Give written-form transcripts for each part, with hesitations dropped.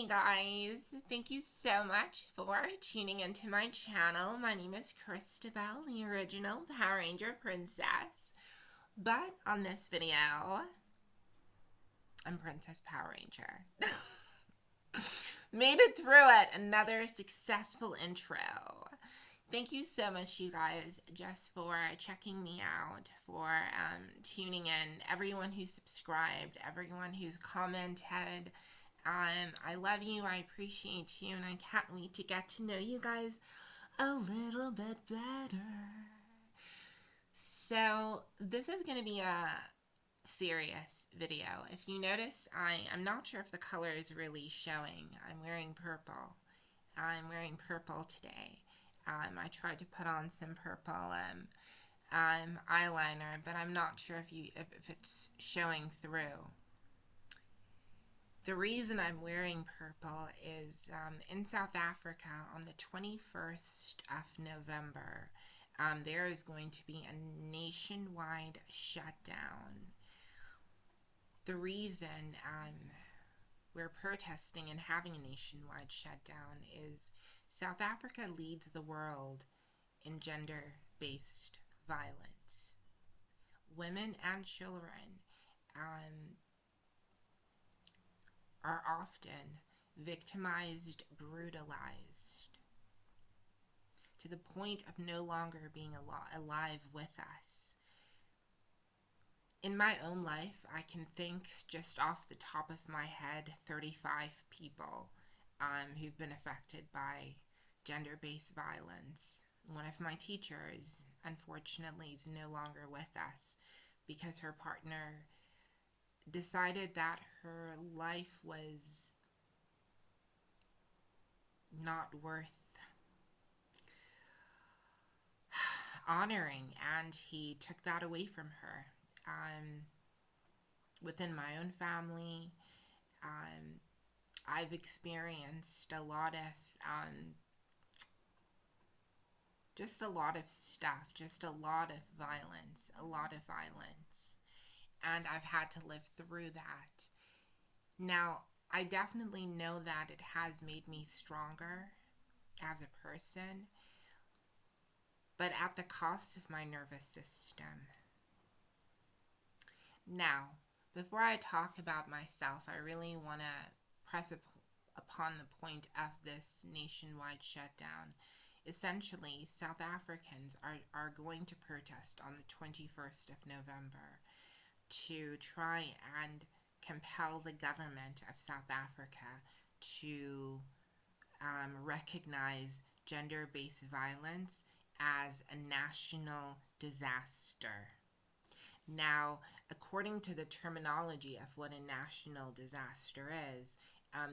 Hey guys, thank you so much for tuning into my channel. My name is Christabel, the original Power Ranger princess. But on this video, I'm Princess Power Ranger. Made it through it, another successful intro. Thank you so much, you guys, just for checking me out, for tuning in, everyone who's subscribed, everyone who's commented. I love you, I appreciate you, and I can't wait to get to know you guys a little bit better. So, this is going to be a serious video. If you notice, I'm not sure if the color is really showing. I'm wearing purple. I'm wearing purple today. I tried to put on some purple eyeliner, but I'm not sure if it's showing through. The reason I'm wearing purple is in South Africa on the 21st of November, there is going to be a nationwide shutdown. The reason we're protesting and having a nationwide shutdown is South Africa leads the world in gender-based violence. Women and children are often victimized, brutalized, to the point of no longer being alive with us. In my own life, I can think just off the top of my head 35 people who've been affected by gender-based violence. One of my teachers, unfortunately, is no longer with us because her partner decided that her life was not worth honoring, and he took that away from her. Within my own family, I've experienced a lot of just a lot of stuff, just a lot of violence, and I've had to live through that. Now, I definitely know that it has made me stronger as a person, but at the cost of my nervous system. Now, before I talk about myself, I really want to press upon the point of this nationwide shutdown. Essentially, South Africans are going to protest on the 21st of November to try and compel the government of South Africa to recognize gender-based violence as a national disaster. Now, according to the terminology of what a national disaster is,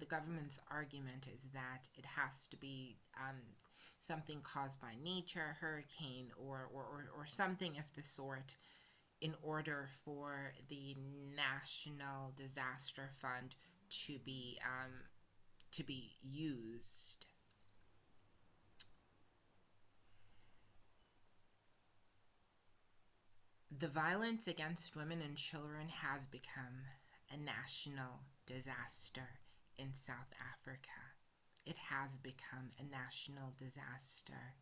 the government's argument is that it has to be something caused by nature, hurricane, or something of the sort, in order for the National Disaster Fund to be used. The violence against women and children has become a national disaster in South Africa. It has become a national disaster.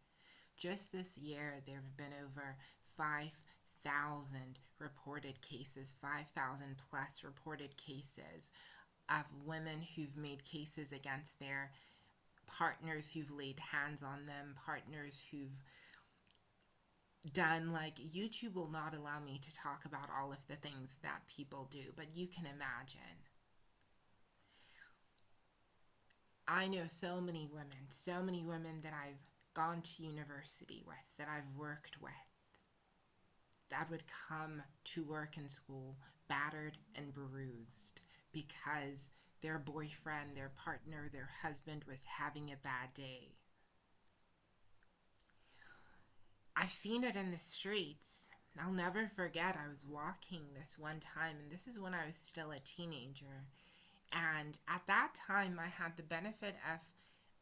Just this year, there have been over 5,000 reported cases, 5,000 plus reported cases of women who've made cases against their partners, who've laid hands on them, partners who've done, like, YouTube will not allow me to talk about all of the things that people do, but you can imagine. I know so many women that I've gone to university with, that I've worked with, that would come to work and school battered and bruised because their boyfriend, their partner, their husband was having a bad day. I've seen it in the streets. I'll never forget, I was walking this one time, and this is when I was still a teenager. And at that time, I had the benefit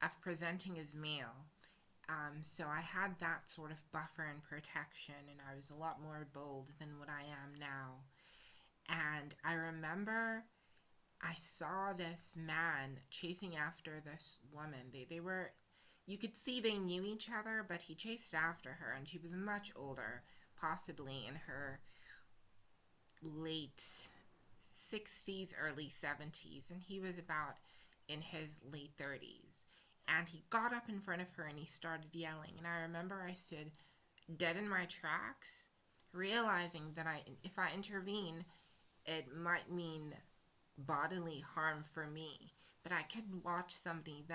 of presenting as male. So I had that sort of buffer and protection, and I was a lot more bold than what I am now. And I remember I saw this man chasing after this woman. They were, you could see they knew each other, but he chased after her, and she was much older, possibly in her late 60s, early 70s, and he was about in his late 30s. And he got up in front of her and he started yelling. And I remember I stood dead in my tracks, realizing that if I intervene, it might mean bodily harm for me. But I couldn't watch somebody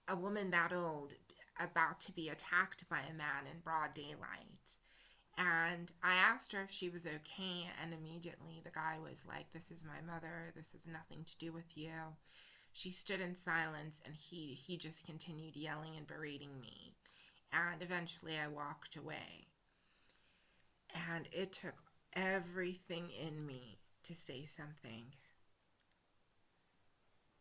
a woman that old, about to be attacked by a man in broad daylight. And I asked her if she was okay, and immediately the guy was like, "This is my mother, this has nothing to do with you." She stood in silence, and he just continued yelling and berating me. And eventually I walked away. And it took everything in me to say something,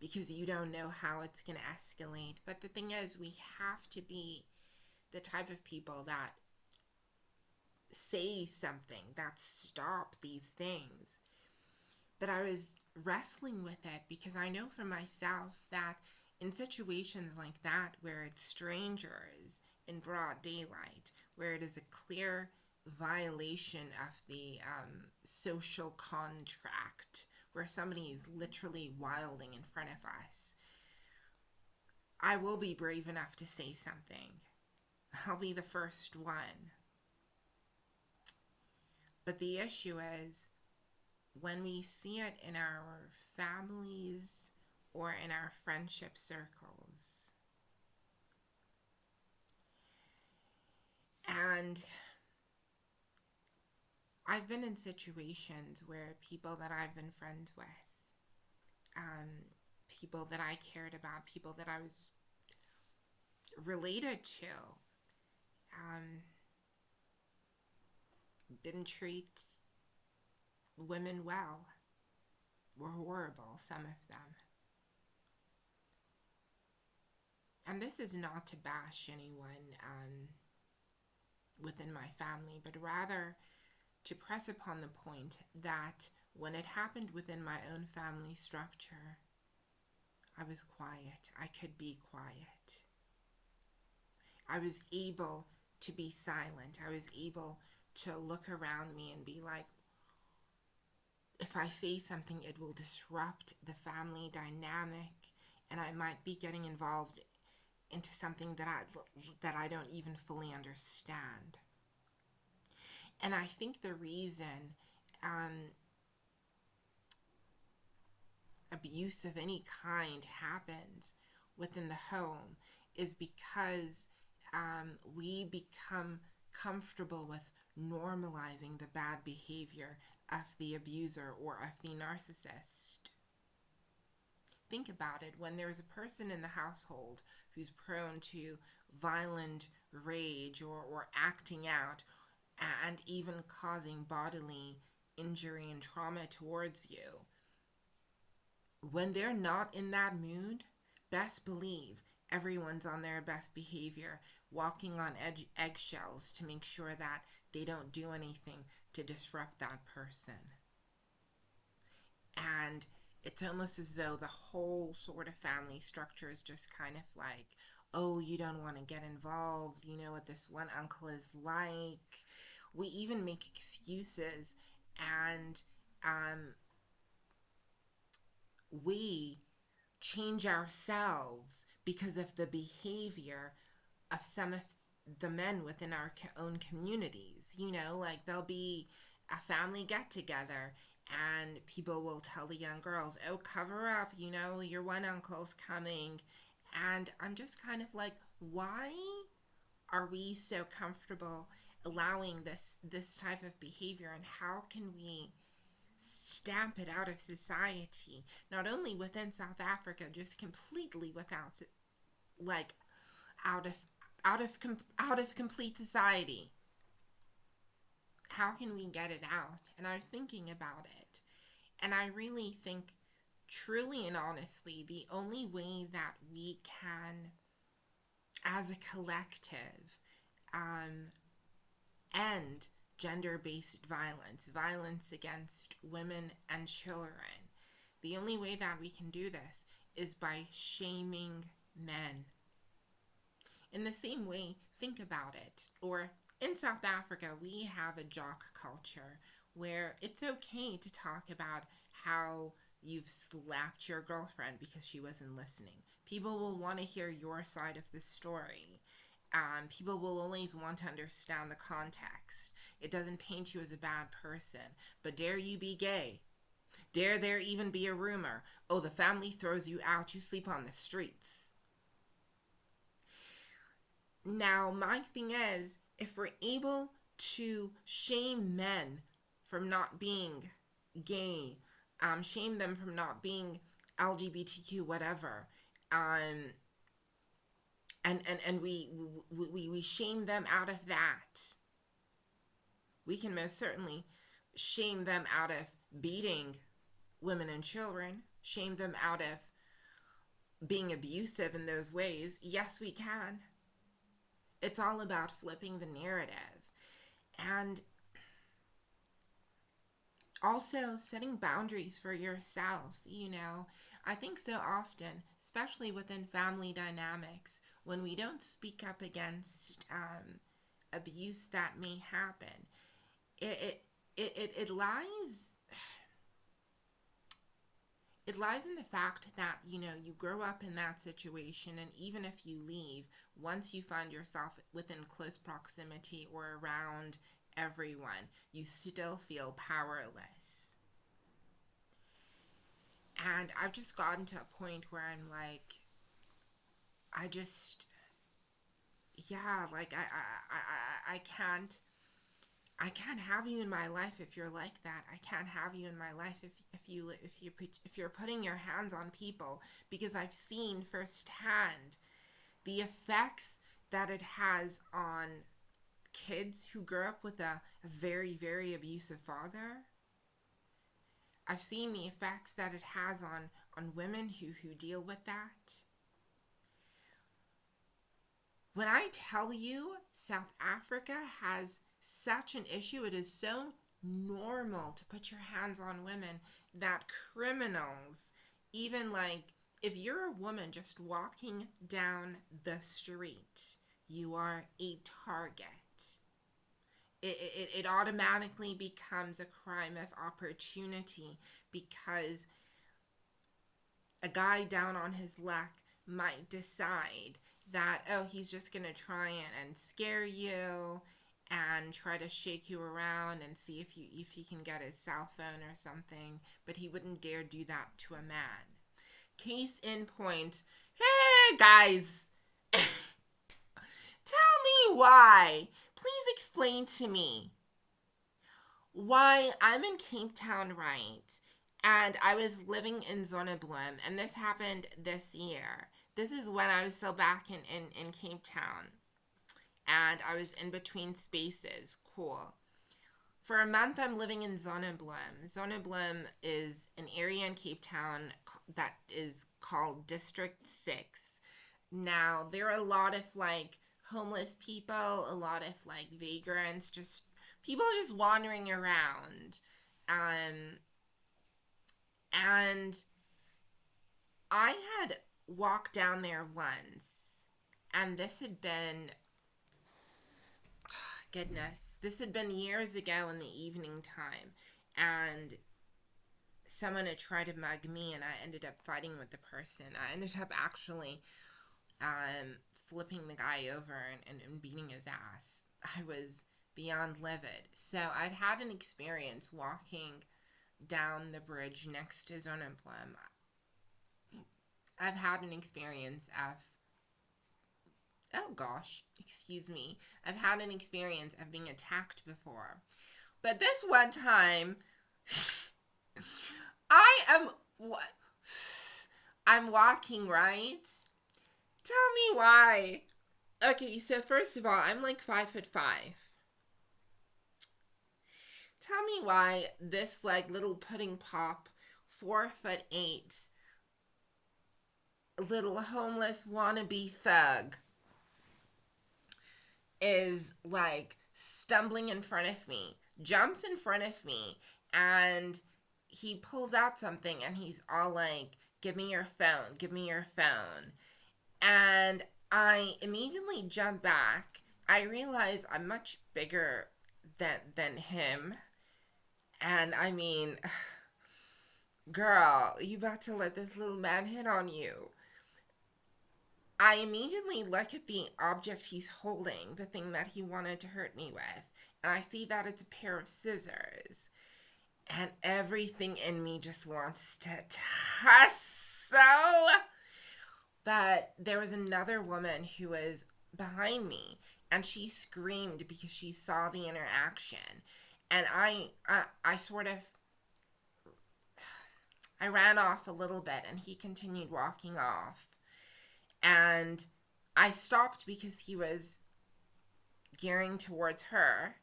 because you don't know how it's going to escalate. But the thing is, we have to be the type of people that say something, that stop these things. But I was wrestling with it because I know for myself that in situations like that, where it's strangers in broad daylight, where it is a clear violation of the social contract, where somebody is literally wilding in front of us, I will be brave enough to say something. I'll be the first one. But the issue is, when we see it in our families or in our friendship circles, and I've been in situations where people that I've been friends with, people that I cared about, people that I was related to, didn't treat women well, were horrible, some of them. And this is not to bash anyone within my family, but rather to press upon the point that when it happened within my own family structure, I was quiet. I could be quiet. I was able to be silent. I was able to look around me and be like, if I say something, it will disrupt the family dynamic, and I might be getting involved into something that I don't even fully understand. And I think the reason abuse of any kind happens within the home is because we become comfortable with normalizing the bad behavior of the abuser or of the narcissist. Think about it. When there's a person in the household who's prone to violent rage or acting out and even causing bodily injury and trauma towards you, when they're not in that mood, best believe everyone's on their best behavior, walking on eggshells to make sure that they don't do anything to disrupt that person. And it's almost as though the whole sort of family structure is just kind of like, oh, you don't want to get involved. You know what this one uncle is like. We even make excuses, and we change ourselves because of the behavior of some of the men within our own communities. You know, like there'll be a family get together and people will tell the young girls, "Oh, cover up, you know, your one uncle's coming." And I'm just kind of like, why are we so comfortable allowing this type of behavior, and how can we stamp it out of society, not only within South Africa, just completely without, like, out of complete society? How can we get it out? And I was thinking about it, and I really think, truly and honestly, the only way that we can, as a collective, end gender-based violence against women and children, The only way that we can do this is by shaming men. In the same way, think about it. Or in South Africa, we have a jock culture where it's okay to talk about how you've slapped your girlfriend because she wasn't listening. People will want to hear your side of the story. People will always want to understand the context. It doesn't paint you as a bad person. But dare you be gay? Dare there even be a rumor? Oh, the family throws you out, you sleep on the streets. Now, my thing is, if we're able to shame men from not being gay, shame them from not being LGBTQ, whatever, and we shame them out of that, we can most certainly shame them out of beating women and children, shame them out of being abusive in those ways. Yes, we can. It's all about flipping the narrative. And also setting boundaries for yourself. I think so often, especially within family dynamics, when we don't speak up against abuse that may happen, it lies in the fact that you grow up in that situation, and even if you leave, once you find yourself within close proximity or around everyone, you still feel powerless. And I've just gotten to a point where I'm like, I can't have you in my life if you're like that. I can't have you in my life if you're putting your hands on people, because I've seen firsthand the effects that it has on kids who grow up with a very, very abusive father. I've seen the effects that it has on women who deal with that. When I tell you South Africa has such an issue, it is so normal to put your hands on women that criminals, even if you're a woman just walking down the street, you are a target. It automatically becomes a crime of opportunity, because a guy down on his luck might decide that, oh, he's just going to try and scare you and try to shake you around and see if he can get his cell phone or something, but he wouldn't dare do that to a man. Case in point, hey guys, tell me why. Please explain to me why I'm in Cape Town, right? And I was living in Zonneblom, and this happened this year. This is when I was still back in Cape Town, and I was in between spaces. Cool. For a month, I'm living in Zonneblom. Zonneblom is an area in Cape Town that is called District 6. Now, there are a lot of homeless people, a lot of vagrants, just people just wandering around. And I had walked down there once, and this had been years ago in the evening time, and someone had tried to mug me, and I ended up fighting with the person. I ended up actually flipping the guy over and beating his ass. I was beyond livid. So I'd had an experience walking down the bridge next to Zonneblom. I've had an experience of I've had an experience of being attacked before. But this one time, I'm walking, right? Tell me why. Okay, so first of all, I'm 5'5". Tell me why this little pudding pop, 4'8", little homeless wannabe thug is stumbling in front of me, jumps in front of me, and he pulls out something and he's all like, "Give me your phone, give me your phone." And I immediately jump back. I realize I'm much bigger than him. And I mean, girl, you about to let this little man hit on you. I immediately look at the object he's holding, the thing that he wanted to hurt me with, and I see that it's a pair of scissors. And everything in me just wants to tussle. But there was another woman who was behind me, and she screamed because she saw the interaction. And I sort of, I ran off a little bit, and he continued walking off. And I stopped because he was gearing towards her.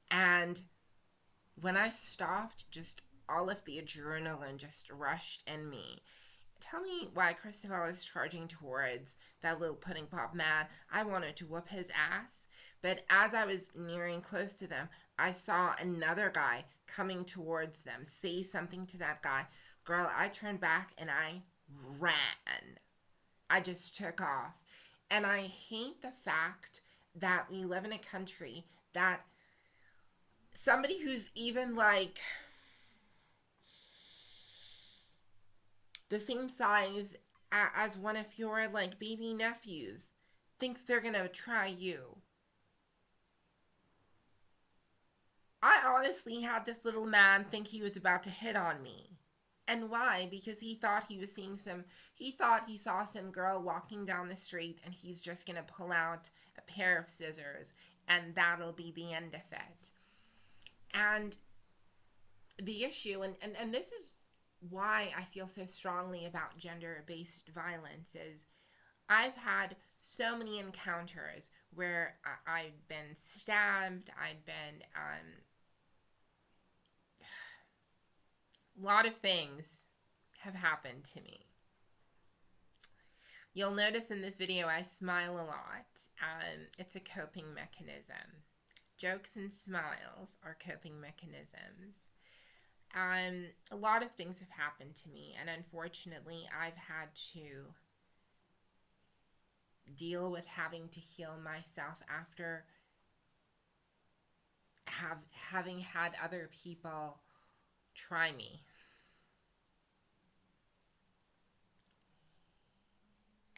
And when I stopped, just all of the adrenaline just rushed in me. Tell me why Christabel is charging towards that little pudding pop man. I wanted to whoop his ass. But as I was nearing close to them, I saw another guy coming towards them, say something to that guy. Girl, I turned back and I ran. I just took off. And I hate the fact that we live in a country that somebody who's even like the same size as one of your like baby nephews thinks they're gonna try you. I honestly had this little man think he was about to hit on me. And why? Because he thought he thought he saw some girl walking down the street and he's just gonna pull out a pair of scissors and that'll be the end of it. And the issue, and this is why I feel so strongly about gender-based violence, is I've had so many encounters where I've been stabbed, I've been, a lot of things have happened to me. You'll notice in this video I smile a lot. It's a coping mechanism. Jokes and smiles are coping mechanisms. A lot of things have happened to me, and unfortunately I've had to deal with having to heal myself after having had other people try me.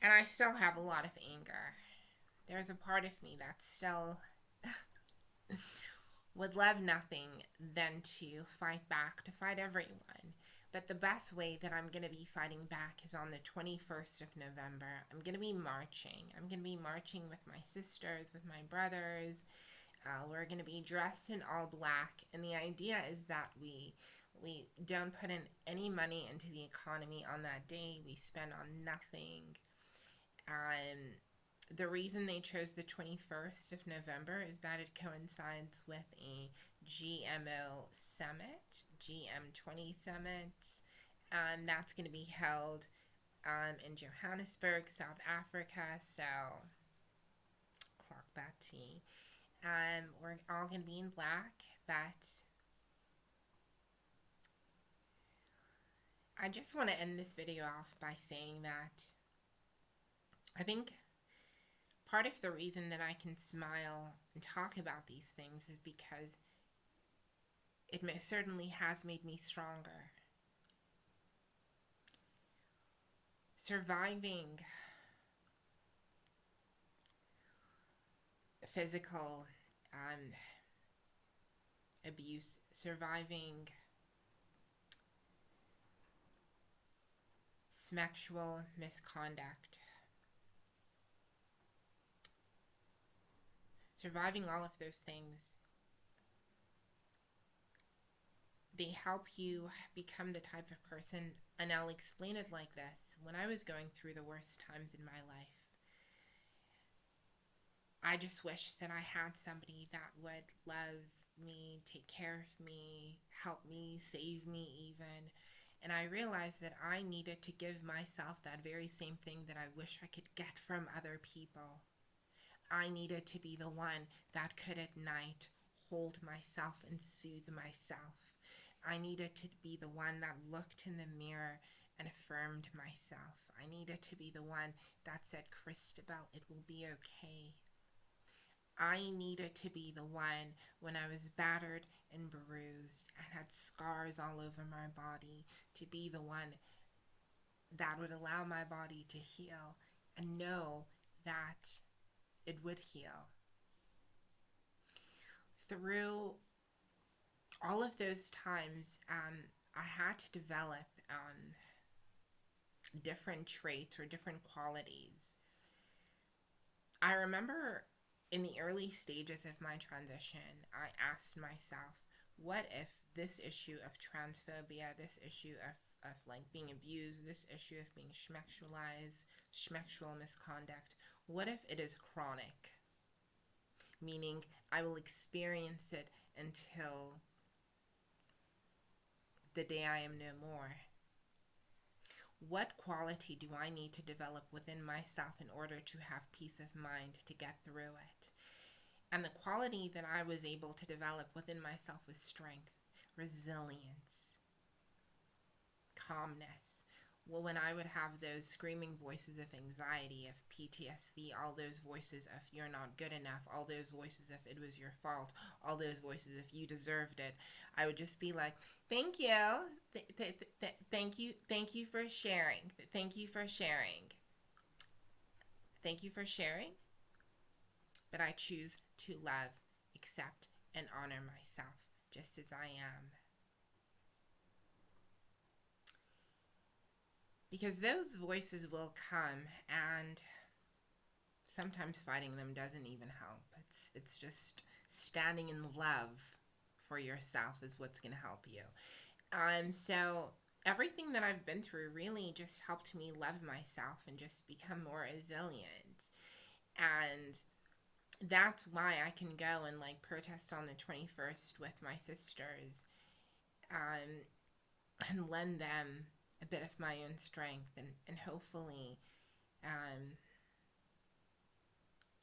And I still have a lot of anger. There's a part of me that still would love nothing than to fight back, to fight everyone. But the best way that I'm going to be fighting back is on the 21st of November. I'm going to be marching. I'm going to be marching with my sisters, with my brothers. We're going to be dressed in all black. And the idea is that we don't put in any money into the economy on that day. We spend on nothing. The reason they chose the 21st of November is that it coincides with a GMO summit, GM20 summit. That's going to be held in Johannesburg, South Africa. So, clock back tea. We're all going to be in black, but I just want to end this video off by saying that I think part of the reason that I can smile and talk about these things is because it certainly has made me stronger. Surviving physical abuse, surviving sexual misconduct, surviving all of those things, they help you become the type of person, and I'll explain it like this. When I was going through the worst times in my life, I just wished that I had somebody that would love me, take care of me, help me, save me even. And I realized that I needed to give myself that very same thing that I wish I could get from other people. I needed to be the one that could at night hold myself and soothe myself. I needed to be the one that looked in the mirror and affirmed myself. I needed to be the one that said, Christabel, it will be okay. I needed to be the one when I was battered and bruised and had scars all over my body, to be the one that would allow my body to heal and know that it would heal. Through all of those times, I had to develop different traits or different qualities. I remember in the early stages of my transition, I asked myself, what if this issue of transphobia, this issue of like being abused, this issue of being schmexual misconduct, what if it is chronic? Meaning I will experience it until the day I am no more. What quality do I need to develop within myself in order to have peace of mind to get through it? And the quality that I was able to develop within myself was strength, resilience, calmness. Well, when I would have those screaming voices of anxiety, of PTSD, all those voices of you're not good enough, all those voices of it was your fault, all those voices of you deserved it, I would just be like, thank you, thank you for sharing, thank you for sharing, thank you for sharing, but I choose to love, accept, and honor myself just as I am. Because those voices will come, and sometimes fighting them doesn't even help. It's just standing in love for yourself is what's going to help you. So everything that I've been through really just helped me love myself and just become more resilient. And that's why I can go and like protest on the 21st with my sisters, and lend them a bit of my own strength, and hopefully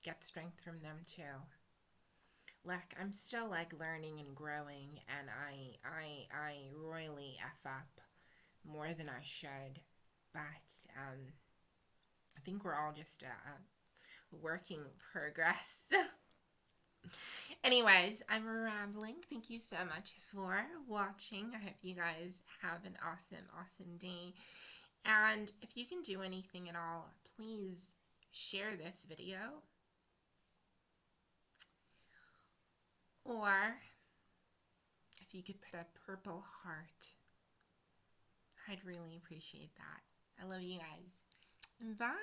get strength from them too. Like, I'm still like learning and growing, and I royally F up more than I should, but I think we're all just working progress. Anyways, I'm rambling. Thank you so much for watching. I hope you guys have an awesome day. And if you can do anything at all, please share this video. Or if you could put a purple heart, I'd really appreciate that. I love you guys. Bye.